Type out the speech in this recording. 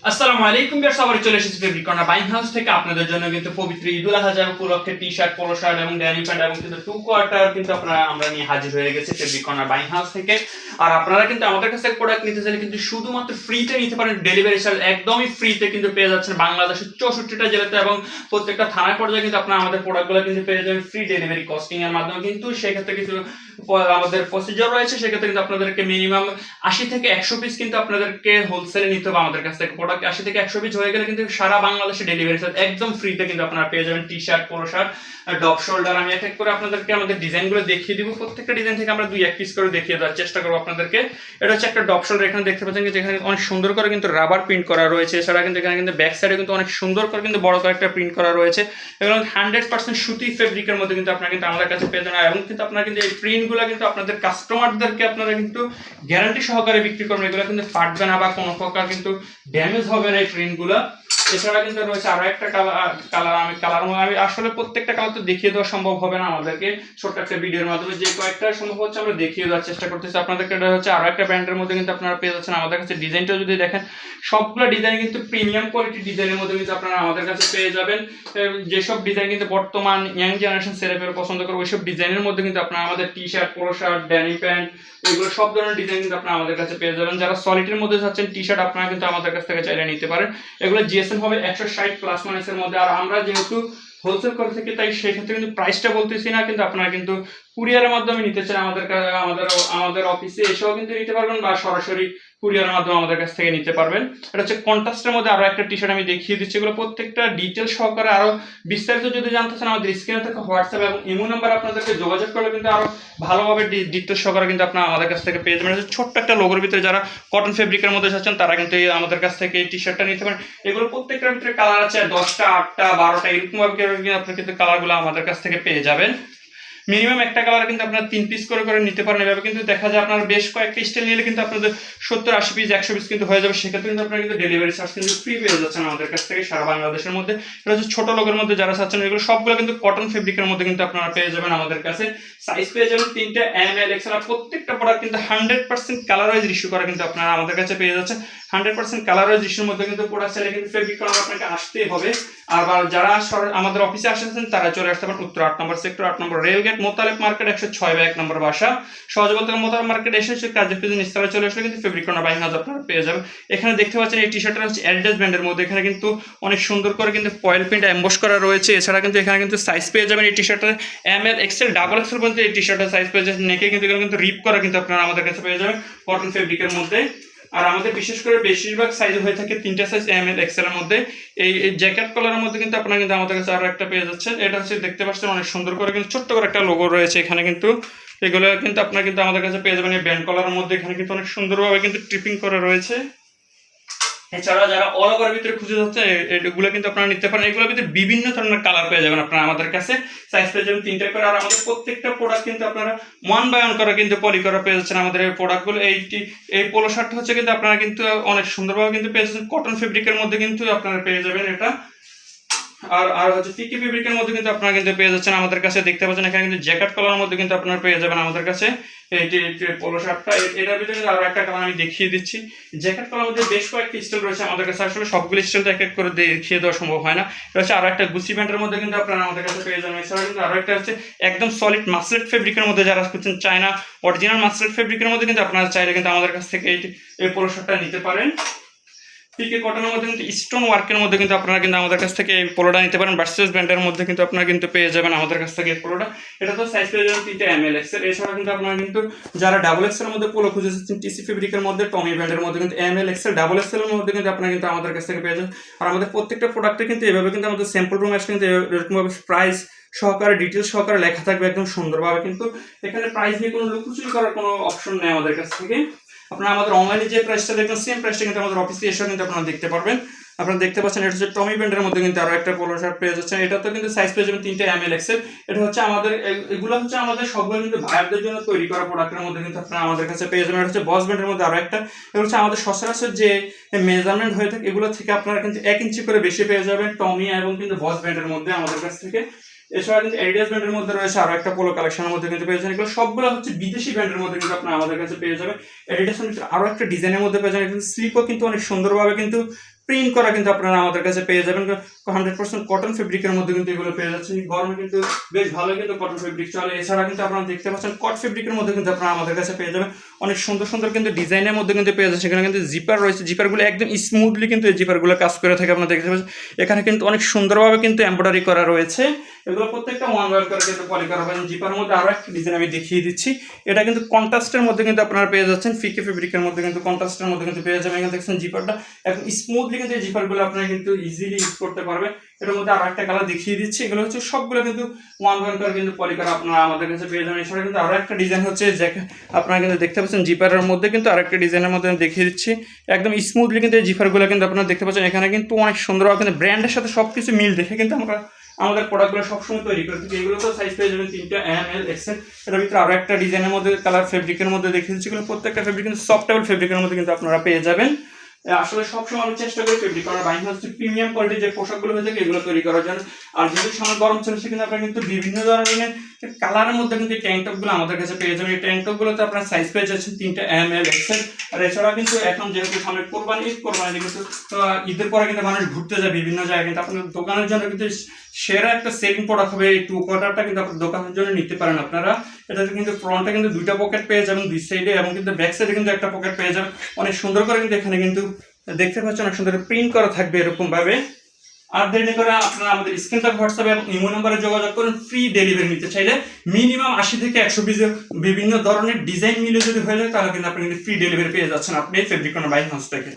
আসসালামু আলাইকুম বিয়ার, সবাই চলে এসেছি ফেব্রিক কর্নার বাইং হাউস থেকে আপনাদের জন্য কিন্তু পবিত্র ঈদুল আজহা উপলক্ষে টি শার্ট, পোলো শার্ট এবং ড্যানি প্যান্ট এবং কিন্তু টু কোয়ার্টার কিন্তু আমরা নিয়ে হাজির হয়ে গেছি ফেব্রিক কর্নার বাইং হাউস থেকে। আর আপনারা কিন্তু আমাদের কাছে প্রোডাক্ট নিতে চাইলে কিন্তু শুধুমাত্র ফ্রিতে নিতে পারেন, ডেলিভারি চার্জ একদমই ফ্রিতে কিন্তু পেয়ে যাচ্ছেন বাংলাদেশের 64টা জেলাতে এবং প্রত্যেকটা থানায় পর্যায়ে কিন্তু আপনারা আমাদের প্রোডাক্টগুলো কিন্তু পেয়ে যাবেন ফ্রি ডেলিভারি কস্টিং এর মাধ্যমে। কিন্তু সেক্ষেত্রে কিছু আমাদের প্রসিজার রয়েছে, সেক্ষেত্রে কিন্তু আপনাদেরকে মিনিমাম 80 থেকে 100 পিস কিন্তু আপনাদেরকে হোলসেলে নিতে হবে আমাদের কাছ থেকে। প্রোডাক্ট 80 থেকে 100 পিস হয়ে গেলে কিন্তু সারা বাংলাদেশে ডেলিভারি চার্জ একদম ফ্রিতে কিন্তু আপনারা পেয়ে যাবেন T shirt, polo shirt, depth shoulder. আমি এক এক করে আপনাদেরকে আমাদের ডিজাইনগুলো দেখিয়ে দিব। প্রত্যেকটা ডিজাইন থেকে আমরা 2-1 পিস করে দেখিয়ে দেওয়ার চেষ্টা করবো আপনাদেরকে। এটা হচ্ছে একটা ডপ শোল্ডার, এখানে দেখতে পাচ্ছেন যেখানে অনেক সুন্দর করে কিন্তু রাবার প্রিন্ট করা রয়েছে। এছাড়া কিন্তু এখানে কিন্তু ব্যাক সাইডে কিন্তু অনেক সুন্দর করে কিন্তু বড় করে একটা প্রিন্ট করা রয়েছে। এগুলো 100% সুতি ফেব্রিকের মধ্যে কিন্তু আপনারা কিন্তু আমাদের কাছে পেয়ে যাবেন। এবং কিন্তু আপনারা কিন্তু এই প্রিন্টগুলো কিন্তু আপনাদের কাস্টমারদেরকে আপনারা কিন্তু গ্যারান্টি সহকারে বিক্রি করবেন। এগুলো কিন্তু ফাটবে না বা কোনো প্রকার কিন্তু ড্যামেজ হবে না এই প্রিন্টগুলো। এছাড়া কিন্তু রয়েছে আরো একটা কালার আমি আসলে প্রত্যেকটা কালার তো দেখিয়ে দেওয়া সম্ভব হবে না আমাদেরকে ছোট্ট একটা ভিডিওর মাধ্যমে। যে কয়েকটা সম্ভব হচ্ছে আমরা দেখিয়ে দেওয়ার চেষ্টা করতেছি আপনাদেরকে। এটা হচ্ছে আরো একটা ব্র্যান্ডের মধ্যে কিন্তু আপনারা পেয়ে যাচ্ছেন আমাদের কাছে। ডিজাইনটা যদি দেখেন, সবগুলো ডিজাইন কিন্তু প্রিমিয়াম কোয়ালিটি ডিজাইনের মধ্যে কিন্তু আপনারা আমাদের কাছে পেয়ে যাবেন। যেসব ডিজাইন কিন্তু বর্তমান ইয়াং জেনারেশন ছেলেপেলে পছন্দ করে ওইসব ডিজাইনের মধ্যে কিন্তু আপনারা আমাদের T shirt, polo shirt, Danny pant, এগুলো সব ধরনের ডিজাইন কিন্তু আপনারা আমাদের কাছে পেয়ে যাবেন। যারা সলিডের মধ্যে যাচ্ছেন টি শার্ট, আপনারা কিন্তু আমাদের কাছ থেকে চাইলে নিতে পারেন। এগুলো জিএসএম হবে 160 প্লাস মাইনাসের মধ্যে। আর আমরা যেহেতু হোলসেল করে থাকি তাই সেক্ষেত্রে কিন্তু প্রাইসটা বলতেছি না, কিন্তু আপনারা কিন্তু কুরিয়ারের মাধ্যমে নিতে চান আমাদের অফিসে এসেও কিন্তু নিতে পারবেন বা সরাসরি কুরিয়ারের মাধ্যমে আমাদের কাছ থেকে নিতে পারবেন। এটা হচ্ছে কন্ট্রাস্টের মধ্যে আরো একটা টি শার্ট আমি দেখিয়ে দিচ্ছি। এগুলো প্রত্যেকটা ডিটেল সহকারে আরো বিস্তারিত যদি জানতে চান আমাদের স্ক্রিনে থাকা হোয়াটসঅ্যাপ এবং ইমো নাম্বার আপনাদেরকে যোগাযোগ করলে কিন্তু আরো ভালোভাবে ডিটেল সহকারে কিন্তু আপনারা আমাদের কাছ থেকে পেয়ে যাবেন। ছোট্ট একটা লোগোর ভিতরে যারা কটন ফেব্রিকের মধ্যে যাচ্ছেন তারা কিন্তু আমাদের কাছ থেকে এই টি শার্টটা নিতে পারেন। এগুলো প্রত্যেকটার ভিতরে কালার আছে 10টা, 8টা, 12টা, এরকম ভাবে আপনারা কিন্তু কালারগুলো আমাদের কাছ থেকে পেয়ে যাবেন। মিনিমাম একটা কালার কিন্তু আপনারা 3 পিস করে নিতে পারেন। এভাবে কিন্তু দেখা যায় আপনার বেশ কয়েকটা স্টাইল নিলে কিন্তু আপনাদের 70-80 পিস 100 পিস কিন্তু হয়ে যাবে। সেক্ষেত্রে কিন্তু আপনারা কিন্তু ডেলিভারি চার্জ কিন্তু ফ্রি পেয়ে যাচ্ছেন আমাদের কাছ থেকে সারা বাংলাদেশের মধ্যে। এটা হচ্ছে ছোট লোকের মধ্যে যারা চাচ্ছেন, এগুলো সবগুলো কিন্তু কটন ফেব্রিকের মধ্যে কিন্তু আপনারা পেয়ে যাবেন আমাদের কাছে। সাইজ পেয়ে যাবেন 3টে, এম, এল, এক্সেল। আর প্রত্যেকটা প্রোডাক্ট কিন্তু 100% কালার ওয়াইজ ইস্যু করা কিন্তু আপনারা আমাদের কাছে পেয়ে যাচ্ছেন। 100% কালার ওয়াইজ ইস্যুর মধ্যে কিন্তু প্রোডাক্ট চাইলে কিন্তু ফেব্রিক করার আপনাকে আসতেই হবে। আবার যারা আমাদের অফিসে আসেছেন তারা চলে আসতে পারেন উত্তর 8 নম্বর সেক্টর, 8 নম্বর রেলগেট, মোতালেব মার্কেট, 106/1 নম্বর বাসা। সহজে বলতে মোতালেব মার্কেট এসে কাজের নিস্তারে চলে আসলে কিন্তু ফেব্রিক কর্নার বাইং হাউস আপনারা পেয়ে যাবেন। এখানে দেখতে পাচ্ছেন এই টি শার্টটা হচ্ছে অ্যাডিডাস ব্র্যান্ডের মধ্যে। এখানে কিন্তু অনেক সুন্দর করে কিন্তু ফয়েল প্রিন্ট এমবস করা রয়েছে। এছাড়া কিন্তু এখানে কিন্তু সাইজ পেয়ে যাবেন এই টি শার্টের এম, এল, এক্সেল, ডাবল এক্সেল পর্যন্ত এই টি শার্টের সাইজ পেয়ে যাবেন। নেকে কিন্তু এগুলো কিন্তু রিপ করা কিন্তু আপনারা আমাদের কাছে পেয়ে যাবেন কটন ফেব্রিকের মধ্যে। আর আমাদের বিশেষ করে বেশিরভাগ সাইজ হয়ে থাকে 3টা সাইজ, এম, এল, এক্সেল এর মধ্যে। এই জ্যাকেট কালারের মধ্যে কিন্তু আপনারা কিন্তু আমাদের কাছে আরো একটা পেয়ে যাচ্ছেন। এটা হচ্ছে দেখতে পাচ্ছেন অনেক সুন্দর করে কিন্তু ছোট্ট করে একটা লোগো রয়েছে এখানে কিন্তু। এগুলো কিন্তু আপনারা কিন্তু আমাদের কাছে পেয়ে যাবেন এই ব্যান্ড কলারের মধ্যে। এখানে কিন্তু অনেক সুন্দরভাবে কিন্তু ট্রিপিং করা রয়েছে। এছাড়া যারা অল ওভার ভিতরে খুঁজে যাচ্ছে এগুলো কিন্তু আপনারা নিতে পারেন। এগুলোর ভিতরে বিভিন্ন ধরনের কালার পেয়ে যাবেন আপনারা আমাদের কাছে। সাইজ পেয়ে যাবেন 3টা করে। আর আমাদের প্রত্যেকটা প্রোডাক্ট কিন্তু আপনারা 1 বাই 1 করে কিন্তু পলি করা পেয়ে যাচ্ছেন আমাদের এই প্রোডাক্টগুলো। এই পোলো শার্ট হচ্ছে কিন্তু আপনারা কিন্তু অনেক সুন্দরভাবে কিন্তু পেয়ে যাচ্ছেন কটন ফেব্রিকের মধ্যে কিন্তু আপনারা পেয়ে যাবেন এটা। আর হচ্ছে পিকে ফেব্রিকের মধ্যে কিন্তু আপনারা কিন্তু পেয়ে যাচ্ছেন আমাদের কাছে। দেখতে পাচ্ছেন এখানে কিন্তু জ্যাকেট কালারের মধ্যে কিন্তু আপনারা পেয়ে যাবেন আমাদের কাছে এই পোলো শার্টটা। এটার ভিতরে আরো একটা কালার আমি দেখিয়ে দিচ্ছি। জ্যাকেট কালার মধ্যে বেশ কয়েকটি স্টাইল রয়েছে আমাদের কাছে। আসলে সবগুলো স্টাইলটা এক এক করে দেখিয়ে দেওয়া সম্ভব হয় না। এটা হচ্ছে আরো একটা গুচি প্যান্টের মধ্যে কিন্তু আপনারা আমাদের কাছে পেয়ে যাবেন। এছাড়া কিন্তু আরো একটা হচ্ছে একদম সলিড মাসলেট ফেব্রিকের মধ্যে যারা খুঁজছেন, চায়না অরিজিনাল মাসলেট ফেব্রিকের মধ্যে কিন্তু আপনারা চাইলে কিন্তু আমাদের কাছ থেকে এই পোলো শার্টটা নিতে পারেন। পিকে কটনের মধ্যে কিন্তু স্টোন ওয়ার্কের মধ্যে কিন্তু আপনারা কিন্তু আমাদের কাছ থেকে এই পোলোটা নিতে পারেন। ভার্সেস ব্র্যান্ডের মধ্যে কিন্তু আপনারা কিন্তু পেয়ে যাবেন আমাদের কাছ থেকে এই পোলোটা। এটা তো সাইজ পেয়ে যাবেন 3টে, এম, এল, এক্সেল। এছাড়া কিন্তু আপনারা কিন্তু যারা ডাবল এক্সেল এর মধ্যে পোলো খুঁজে যাচ্ছেন, টিসি ফেব্রিকের মধ্যে, টমি ব্র্যান্ডের মধ্যে কিন্তু এম, এল, এক্সেল, ডাবল এক্সেল এর মধ্যে কিন্তু আপনারা কিন্তু আমাদের কাছ থেকে পেয়ে যাবেন। আর আমাদের প্রত্যেকটা প্রোডাক্টে কিন্তু এভাবে কিন্তু আমাদের স্যাম্পল রুম আসলে কিন্তু এরকমভাবে প্রাইস সহকারে ডিটেলস সহকারে লেখা থাকবে একদম সুন্দরভাবে। কিন্তু এখানে প্রাইস নিয়ে কোনো লুকোচুরি করার কোনো অপশন নেই আমাদের কাছ থেকে। আপনারা আমাদের অনলাইনে যে প্রাইসটা দেখবেন সেম প্রাইসটা কিন্তু আমাদের অফিসে এসেও কিন্তু আপনারা দেখতে পারবেন। আপনারা দেখতে পাচ্ছেন এটা হচ্ছে টমি ব্র্যান্ডের মধ্যে কিন্তু আরো একটা পোলো শার্ট পেয়ে যাচ্ছেন। এটা তো কিন্তু সাইজ পেয়ে যাবেন 3টে, এম, এল, এক্সেল। এটা হচ্ছে আমাদের এগুলো হচ্ছে আমাদের সবগুলো কিন্তু ভাইয়ারদের জন্য তৈরি করা প্রোডাক্টের মধ্যে কিন্তু আপনারা আমাদের কাছে পেয়ে যাবেন। এটা হচ্ছে বস ব্র্যান্ডের মধ্যে আরো একটা। এটা হচ্ছে আমাদের সচরাচর যে মেজারমেন্ট হয়ে থাকে এগুলো থেকে আপনারা কিন্তু 1 ইঞ্চি করে বেশি পেয়ে যাবেন টমি এবং কিন্তু বস ব্র্যান্ডের মধ্যে আমাদের কাছ থেকে। এছাড়া কিন্তু অ্যাডিডাস ব্র্যান্ডের মধ্যে রয়েছে আরো একটা পোলো কালেকশনের মধ্যে কিন্তু পেয়ে যাবেন। এগুলো সবগুলো হচ্ছে বিদেশি ব্র্যান্ডের মধ্যে কিন্তু আপনারা আমাদের কাছে পেয়ে যাবেন। অ্যাডিডাস আরো একটা ডিজাইনের মধ্যে পেয়ে যাবেন। কিন্তু স্লিপও কিন্তু অনেক সুন্দরভাবে কিন্তু প্রিন্ট করা কিন্তু আপনারা আমাদের কাছে পেয়ে যাবেন। 100% কটন ফেব্রিকের মধ্যে কিন্তু এগুলো পেয়ে যাচ্ছেন। গরমে কিন্তু বেশ ভালো কিন্তু কটন ফেব্রিক চলে। এছাড়া কিন্তু আপনারা দেখতে পাচ্ছেন কট ফেব্রিকের মধ্যে কিন্তু আপনারা আমাদের কাছে পেয়ে যাবেন অনেক সুন্দর সুন্দর কিন্তু ডিজাইনের মধ্যে কিন্তু পেয়ে যাচ্ছে। সেখানে কিন্তু জিপার রয়েছে, জিপারগুলো একদম স্মুথলি কিন্তু এই জিপারগুলো কাজ করে থাকে আপনারা দেখতে পাচ্ছেন। এখানে কিন্তু অনেক সুন্দরভাবে কিন্তু এমব্রয়ডারি করা রয়েছে। এগুলো প্রত্যেকটা ওয়ান ওয়ার করে কিন্তু পলি করা হবে। জিপার মধ্যে আরো একটা ডিজাইন আমি দেখিয়ে দিচ্ছি। এটা কিন্তু কন্ট্রাস্টের মধ্যে কিন্তু আপনারা পেয়ে যাচ্ছেন, ফিকে ফেব্রিকের মধ্যে কিন্তু কন্ট্রাস্টের মধ্যে কিন্তু পেয়ে যাবেন। এখানে দেখছেন জিপারটা একদম স্মুথলি কিন্তু এই জিপারগুলো আপনারা কিন্তু ইজিলি ইউজ করতে পারবেন। এটার মধ্যে আরো একটা কালার দেখিয়ে দিচ্ছি। এগুলো হচ্ছে সবগুলো কিন্তু ওয়ান ওয়ান করে কিন্তু পলি করা আপনারা আমাদের কাছে পেয়ে যাবেন। এছাড়া কিন্তু আরো একটা ডিজাইন হচ্ছে যে আপনারা কিন্তু দেখতে পাচ্ছেন জিপারের মধ্যে কিন্তু আরেকটা ডিজাইনের মধ্যে আমি দেখিয়ে দিচ্ছি। একদম স্মুথলি কিন্তু এই জিপারগুলো কিন্তু আপনারা দেখতে পাচ্ছেন। এখানে কিন্তু অনেক সুন্দরভাবে কিন্তু ব্র্যান্ডের সাথে সবকিছু মিল দেখে কিন্তু আমরা আমাদের প্রোডাক্টগুলো সবসময় তৈরি করে থাকি। এগুলো তো সাইজ পেয়ে যাবেন 3টা ML XL। এটার ভিতরে আরো একটা ডিজাইনের মধ্যে কালার ফেব্রিকের মধ্যে দেখিয়ে দিচ্ছি। এগুলো প্রত্যেকটা ফেব্রিক কিন্তু সফটেবল ফেব্রিকের মধ্যে কিন্তু আপনারা পেয়ে যাবেন। আসলে সবসময় আমি চেষ্টা করি ফেব্রিক করার বাইং হাউস প্রিমিয়াম কোয়ালিটির যে পোশাকগুলো হয়ে থাকে এগুলো তৈরি করার জন্য। আর যেহেতু সামনে গরম চলছে কিন্তু আপনারা কিন্তু বিভিন্ন ধরনের কালারের মধ্যে কিন্তু এই ট্যাঙ্ক টপগুলো আমাদের কাছে পেয়ে যাবেন। এই ট্যাঙ্ক টপগুলোতে আপনার সাইজ পেয়ে যাচ্ছেন 3টা ML XL। আর এছাড়া কিন্তু এখন যেহেতু সামনে কোরবানি কিন্তু ঈদের পরে কিন্তু মানুষ ঘুরতে যায় বিভিন্ন জায়গায়, কিন্তু আপনার দোকানের জন্য কিন্তু সেরা একটা সেলিং প্রোডাক্ট হবে এই 2 কোয়ার্টারটা কিন্তু আপনার দোকানের জন্য নিতে পারেন আপনারা। এটাতে কিন্তু ফ্রন্টে কিন্তু 2টা পকেট পেয়ে যাবেন 2 সাইডে, এবং কিন্তু ব্যাক সাইডে কিন্তু একটা পকেট পেয়ে যাবেন। অনেক সুন্দর করে কিন্তু এখানে কিন্তু দেখতে পাচ্ছেন অনেক সুন্দর প্রিন্ট করা থাকবে এরকম ভাবে। আর দেরি করে আপনারা আমাদের স্ক্রিন থেকে হোয়াটসঅ্যাপে এবং ইমো নম্বরে যোগাযোগ করুন। ফ্রি ডেলিভারি নিতে চাইলে মিনিমাম 80 থেকে 100 পিস বিভিন্ন ধরনের ডিজাইন মিলে যদি হয়ে যায় তাহলে কিন্তু আপনি ফ্রি ডেলিভারি পেয়ে যাচ্ছেন আপনি ফেব্রিক কর্নার বাইং হাউস থেকে।